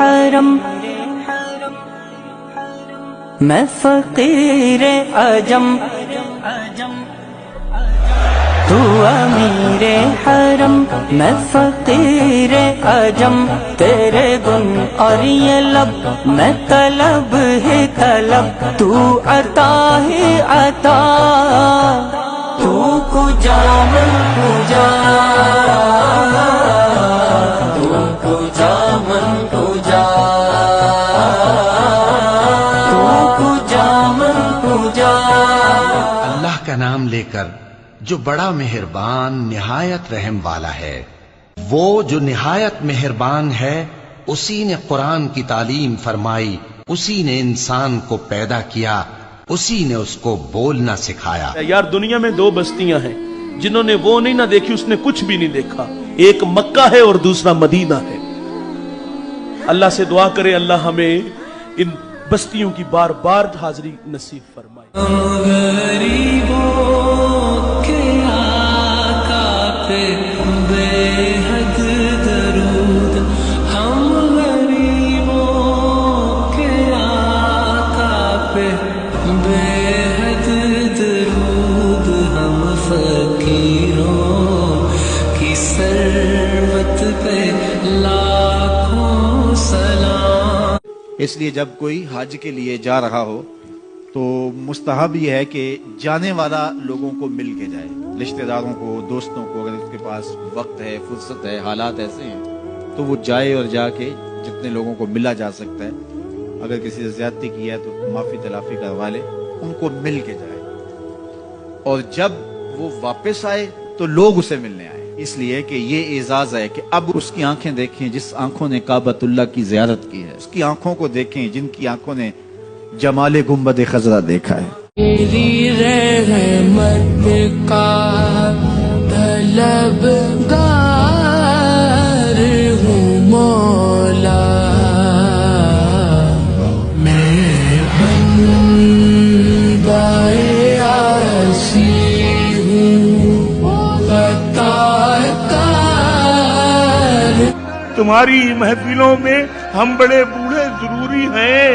حرم میں فقیر عجم تو امیر حرم میں فقیر عجم تیرے گن اور یہ لب میں طلب ہی طلب تو عطا ہی عطا تو کجا من کجا تو کجا من کجا تو کجا من کجا اللہ کا نام لے کر جو بڑا مہربان نہایت رحم والا ہے، وہ جو نہایت مہربان ہے اسی نے قرآن کی تعلیم فرمائی، اسی نے انسان کو پیدا کیا، اسی نے اس کو بولنا سکھایا۔ یار دنیا میں دو بستیاں ہیں، جنہوں نے وہ نہیں نہ دیکھی اس نے کچھ بھی نہیں دیکھا، ایک مکہ ہے اور دوسرا مدینہ ہے۔ اللہ سے دعا کرے اللہ ہمیں ان بستیوں کی بار بار حاضری نصیب فرمائے۔ اس لیے جب کوئی حج کے لیے جا رہا ہو تو مستحب یہ ہے کہ جانے والا لوگوں کو مل کے جائے، رشتہ داروں کو، دوستوں کو، اگر اس کے پاس وقت ہے، فرصت ہے، حالات ایسے ہیں تو وہ جائے اور جا کے جتنے لوگوں کو ملا جا سکتا ہے، اگر کسی سے زیادتی کی ہے تو معافی تلافی کروا لے، ان کو مل کے جائے، اور جب وہ واپس آئے تو لوگ اسے ملنے آئے، اس لیے کہ یہ اعزاز ہے کہ اب اس کی آنکھیں دیکھیں جس آنکھوں نے کعبۃ اللہ کی زیارت کی ہے، اس کی آنکھوں کو دیکھیں جن کی آنکھوں نے جمال گنبد خضرا دیکھا ہے۔ تیری رحمت کا طلبگار ہوں مولا، میں بندہ عاصی ہوں عطا کار۔ تمہاری محفلوں میں ہم بڑے بوڑھے ضروری ہیں،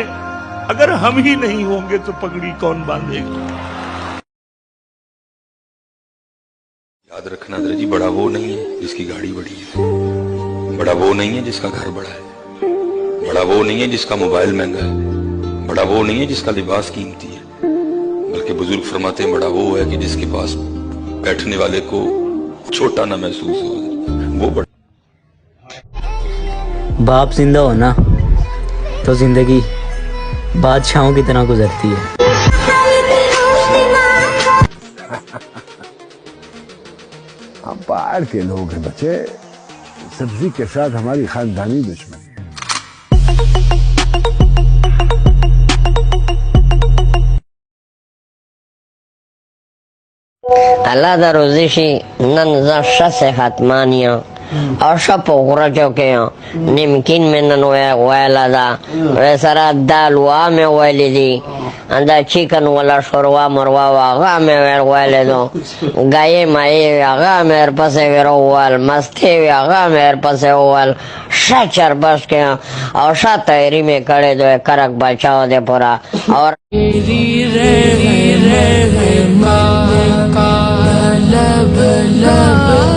اگر ہم ہی نہیں ہوں گے تو پگڑی کون باندھے گا؟ یاد رکھنا درجی، بڑا وہ نہیں ہے جس کی گاڑی بڑی ہے، بڑا وہ نہیں ہے جس کا گھر بڑا ہے، بڑا وہ نہیں ہے جس کا موبائل مہنگا ہے، بڑا وہ نہیں ہے جس کا لباس قیمتی ہے، بلکہ بزرگ فرماتے ہیں بڑا وہ ہے کہ جس کے پاس بیٹھنے والے کو چھوٹا نہ محسوس ہو، وہ بڑا۔ باپ زندہ ہونا تو زندگی بادشاہوں کی طرح گزرتی ہے۔ ہم پہاڑ کے لوگ ہیں بچے، سبزی کے ساتھ ہماری خاندانی دشمنی ہے۔ الله د روزي شي نن زه ښه صحتمند یم او ښه په غرجو کې یم. نمکین مې نن ویله ده، سره دال وا مې ویلې دي، دا چکن ولا شوروا مروا و هغه مې ویلې دو، ګایې مایې هغه مې ورپسې وویل، مستې وې هغه مې ورپسې وویل، ښه چربش کې او ښه تیاري مې کړې دو کرک بچاو دې پورا. اور لب لب